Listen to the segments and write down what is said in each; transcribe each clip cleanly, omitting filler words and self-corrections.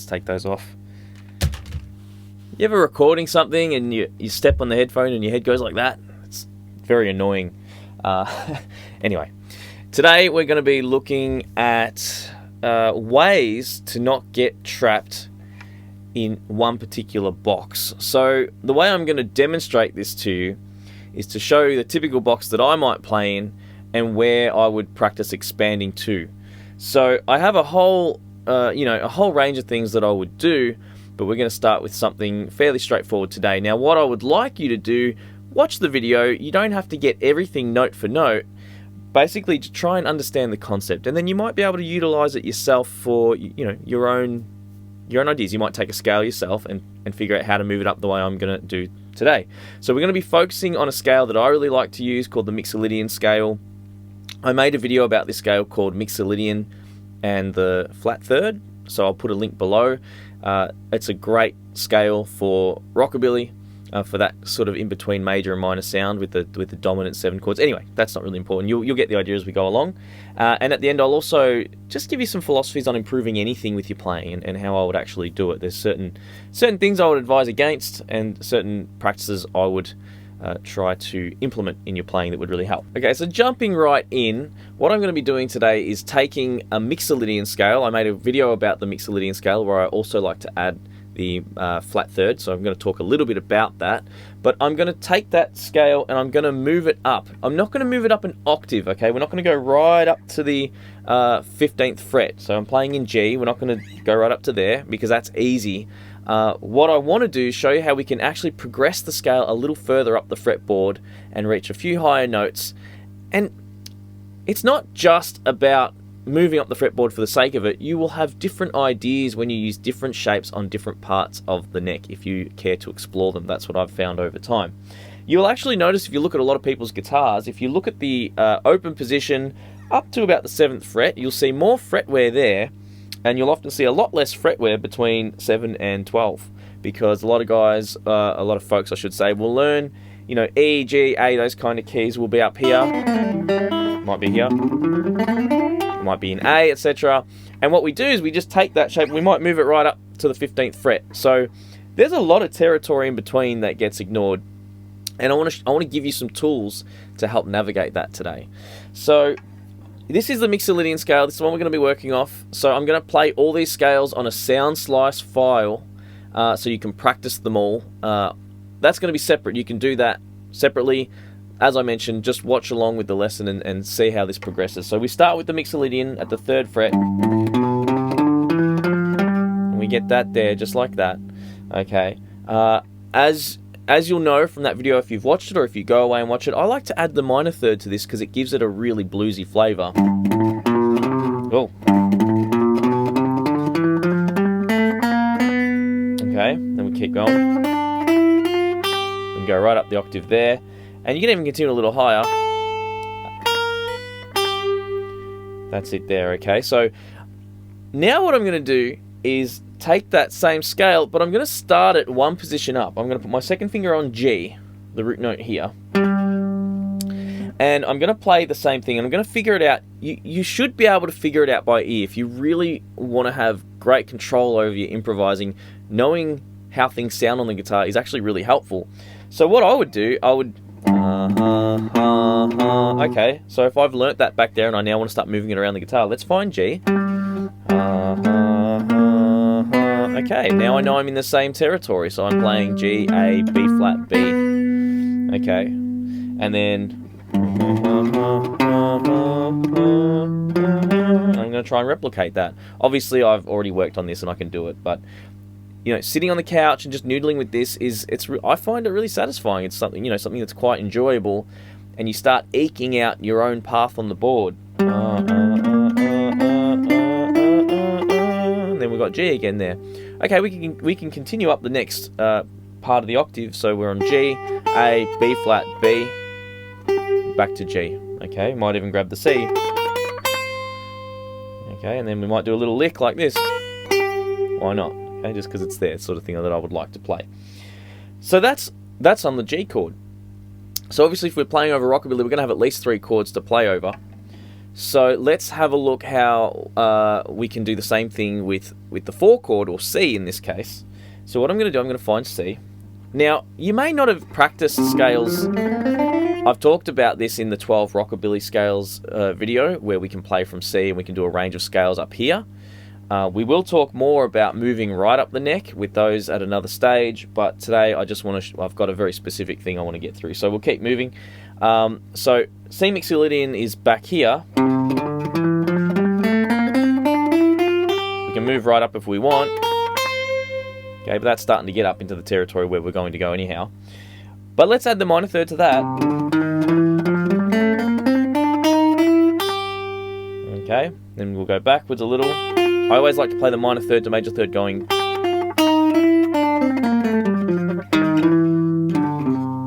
Let's take those off. You ever recording something and you step on the headphone and your head goes like that? It's very annoying. Anyway, today we're going to be looking at ways to not get trapped in one particular box. So the way I'm going to demonstrate this to you is to show you the typical box that I might play in and where I would practice expanding to. So I have a whole range of things that I would do, but we're going to start with something fairly straightforward today. Now, what I would like you to do, watch the video. You don't have to get everything note for note, basically to try and understand the concept, and then you might be able to utilize it yourself for your own ideas. You might take a scale yourself and figure out how to move it up the way I'm going to do today. So we're going to be focusing on a scale that I really like to use called the Mixolydian scale. I made a video about this scale called Mixolydian and the flat third, so I'll put a link below. It's a great scale for rockabilly, for that sort of in-between major and minor sound with the dominant 7 chords. Anyway, that's not really important. You'll get the idea as we go along. And at the end, I'll also just give you some philosophies on improving anything with your playing and how I would actually do it. There's certain things I would advise against and certain practices I would try to implement in your playing that would really help. Okay, so jumping right in, what I'm going to be doing today is taking a Mixolydian scale. I made a video about the Mixolydian scale where I also like to add the flat third, so I'm going to talk a little bit about that. But I'm going to take that scale and I'm going to move it up. I'm not going to move it up an octave, okay? We're not going to go right up to the 15th fret. So I'm playing in G. We're not going to go right up to there because that's easy. What I want to do is show you how we can actually progress the scale a little further up the fretboard and reach a few higher notes. And it's not just about moving up the fretboard for the sake of it. You will have different ideas when you use different shapes on different parts of the neck if you care to explore them. That's what I've found over time. You'll actually notice if you look at a lot of people's guitars, if you look at the open position up to about the 7th fret, you'll see more fret wear there, and you'll often see a lot less fret wear between 7 and 12, because a lot of guys, a lot of folks I should say, will learn, E, G, A, those kind of keys will be up here, might be here, might be in A, etc. And what we do is we just take that shape, we might move it right up to the 15th fret. So there's a lot of territory in between that gets ignored, and I want to give you some tools to help navigate that today. So this is the Mixolydian scale. This is the one we're going to be working off. So I'm going to play all these scales on a sound slice file, so you can practice them all. That's going to be separate. You can do that separately. As I mentioned, just watch along with the lesson and see how this progresses. So we start with the Mixolydian at the 3rd fret. And we get that there, just like that. Okay. As you'll know from that video if you've watched it or if you go away and watch it, I like to add the minor third to this because it gives it a really bluesy flavour. Oh. Okay, then we keep going. We go right up the octave there. And you can even continue a little higher. That's it there, okay? So now what I'm going to do is take that same scale, but I'm going to start it one position up. I'm going to put my second finger on G, the root note here. And I'm going to play the same thing, and I'm going to figure it out. You should be able to figure it out by ear. If you really want to have great control over your improvising, knowing how things sound on the guitar is actually really helpful. So what I would do, okay, so if I've learnt that back there and I now want to start moving it around the guitar, let's find G. Okay, now I know I'm in the same territory, so I'm playing G, A, B flat, B. Okay, and then I'm going to try and replicate that. Obviously, I've already worked on this and I can do it, but sitting on the couch and just noodling with this I find it really satisfying. It's something that's quite enjoyable, and you start eking out your own path on the board. And then we've got G again there. Okay, we can continue up the next part of the octave. So we're on G, A, B flat, B, back to G. Okay, might even grab the C. Okay, and then we might do a little lick like this. Why not? Okay, just because it's there, sort of thing that I would like to play. So that's on the G chord. So obviously if we're playing over rockabilly, we're going to have at least 3 chords to play over. So let's have a look how we can do the same thing with the 4 chord, or C in this case. So what I'm going to do, I'm going to find C. Now, you may not have practiced scales. I've talked about this in the 12 Rockabilly scales video, where we can play from C and we can do a range of scales up here. We will talk more about moving right up the neck with those at another stage, but today I just want to, I've got a very specific thing I want to get through. So we'll keep moving. So C Mixolydian is back here. We can move right up if we want. Okay, but that's starting to get up into the territory where we're going to go anyhow. But let's add the minor third to that. Okay, then we'll go backwards a little. I always like to play the minor third to major third going.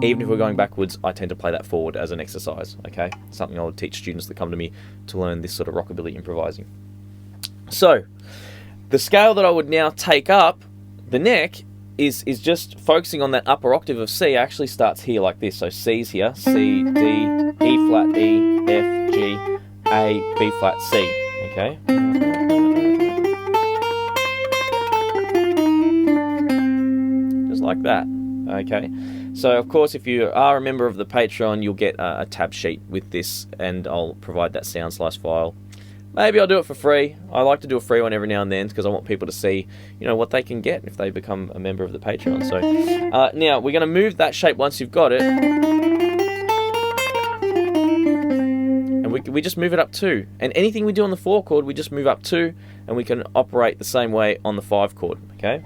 Even if we're going backwards, I tend to play that forward as an exercise, okay? Something I would teach students that come to me to learn this sort of rockabilly improvising. So, the scale that I would now take up the neck is just focusing on that upper octave of C. Actually starts here like this. So C's here, C, D, E flat, E, F, G, A, B flat, C, okay? Just like that, okay? So of course, if you are a member of the Patreon, you'll get a tab sheet with this, and I'll provide that sound slice file. Maybe I'll do it for free. I like to do a free one every now and then because I want people to see, you know, what they can get if they become a member of the Patreon. So now we're going to move that shape once you've got it, and we just move it up 2. And anything we do on the 4 chord, we just move up 2, and we can operate the same way on the 5 chord. Okay.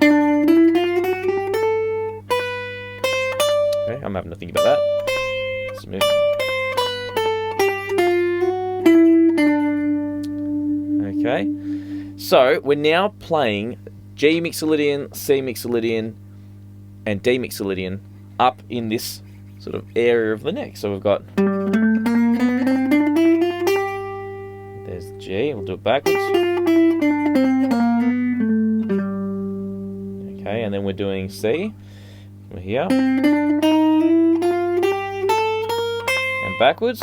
Okay, I'm having to think about that. Let's move. Okay, so we're now playing G Mixolydian, C Mixolydian, and D Mixolydian up in this sort of area of the neck. So we've got, there's the G, we'll do it backwards. Okay, and then we're doing C, we're here, and backwards.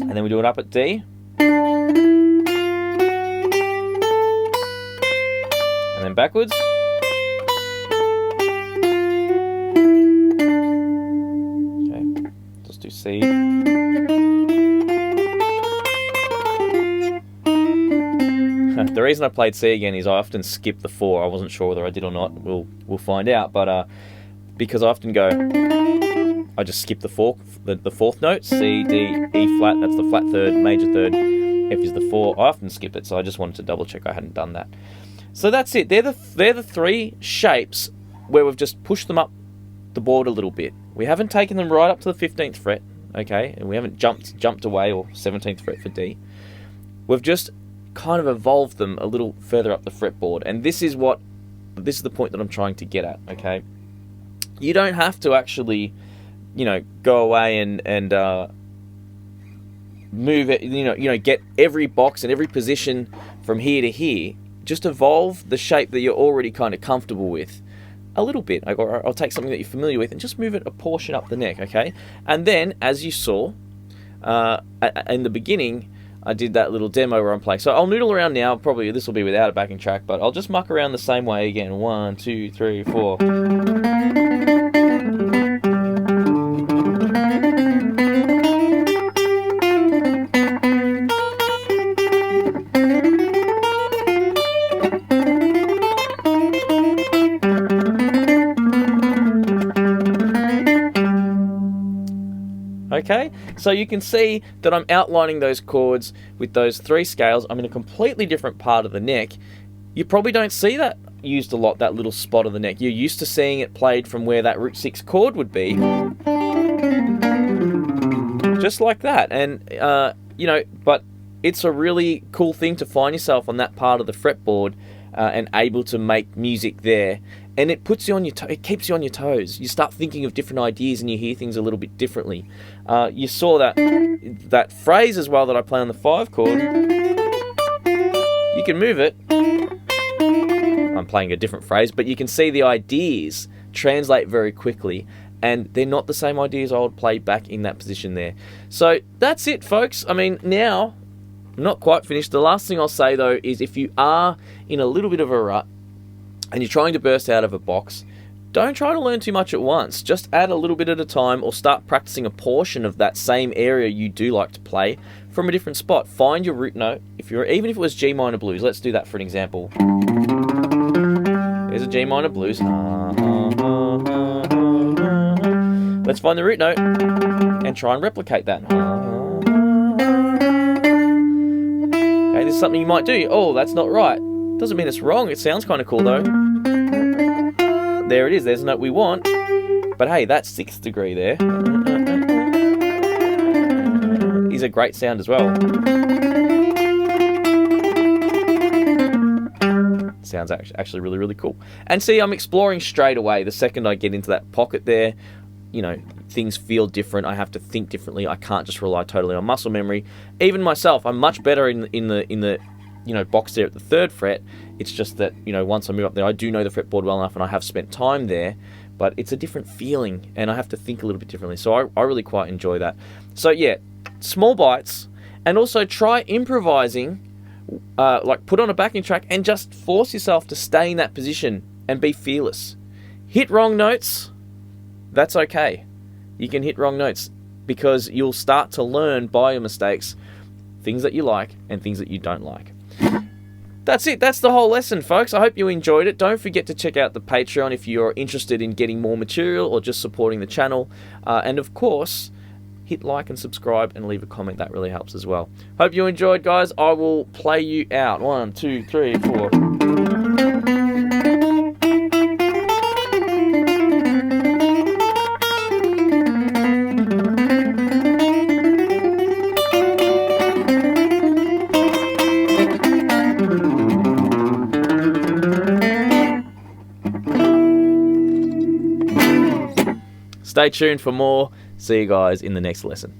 And then we do it up at D. And then backwards. Okay, just do C. The reason I played C again is I often skip the 4. I wasn't sure whether I did or not. We'll find out. But because I often go, I just skip the 4th note, C, D, E flat, that's the flat third, major third, F is the 4. I often skip it, so I just wanted to double check I hadn't done that. So that's it. They're the 3 shapes where we've just pushed them up the board a little bit. We haven't taken them right up to the 15th fret, okay, and we haven't jumped away, or 17th fret for D. We've just kind of evolved them a little further up the fretboard, and this is the point that I'm trying to get at, okay? You don't have to actually, you know, go away and move it, you know, get every box and every position from here to here. Just evolve the shape that you're already kind of comfortable with a little bit. I'll take something that you're familiar with and just move it a portion up the neck, okay? And then, as you saw in the beginning, I did that little demo where I'm playing. So I'll noodle around now. Probably this will be without a backing track, but I'll just muck around the same way again. 1, 2, 3, 4. Okay, so you can see that I'm outlining those chords with those 3 scales. I'm in a completely different part of the neck. You probably don't see that used a lot, that little spot of the neck. You're used to seeing it played from where that root 6 chord would be. Just like that. And, you know, but it's a really cool thing to find yourself on that part of the fretboard and able to make music there. And it puts you on your it keeps you on your toes. You start thinking of different ideas and you hear things a little bit differently. You saw that phrase as well that I play on the 5 chord. You can move it. I'm playing a different phrase, but you can see the ideas translate very quickly. and they're not the same ideas I would play back in that position there. So that's it, folks. I mean, now, I'm not quite finished. The last thing I'll say, though, is if you are in a little bit of a rut and you're trying to burst out of a box, don't try to learn too much at once. Just add a little bit at a time, or start practicing a portion of that same area you do like to play from a different spot. Find your root note. Even if it was G minor blues, let's do that for an example. There's a G minor blues. Let's find the root note and try and replicate that. Okay, this is something you might do. Oh, that's not right. Doesn't mean it's wrong. It sounds kind of cool though. There it is. There's the note we want. But hey, that's 6th degree there. Is a great sound as well. Sounds actually really, really cool. And see, I'm exploring straight away. The second I get into that pocket there, you know, things feel different. I have to think differently. I can't just rely totally on muscle memory. Even myself, I'm much better in the box there at the 3rd fret. It's just that, once I move up there, I do know the fretboard well enough, and I have spent time there, but it's a different feeling, and I have to think a little bit differently. So I really quite enjoy that. So yeah, small bites, and also try improvising, like put on a backing track and just force yourself to stay in that position and be fearless. Hit wrong notes, that's okay. You can hit wrong notes, because you'll start to learn by your mistakes things that you like and things that you don't like. That's it. That's the whole lesson, folks. I hope you enjoyed it. Don't forget to check out the Patreon if you're interested in getting more material or just supporting the channel. And of course, hit like and subscribe and leave a comment. That really helps as well. Hope you enjoyed, guys. I will play you out. 1, 2, 3, 4. Stay tuned for more. See you guys in the next lesson.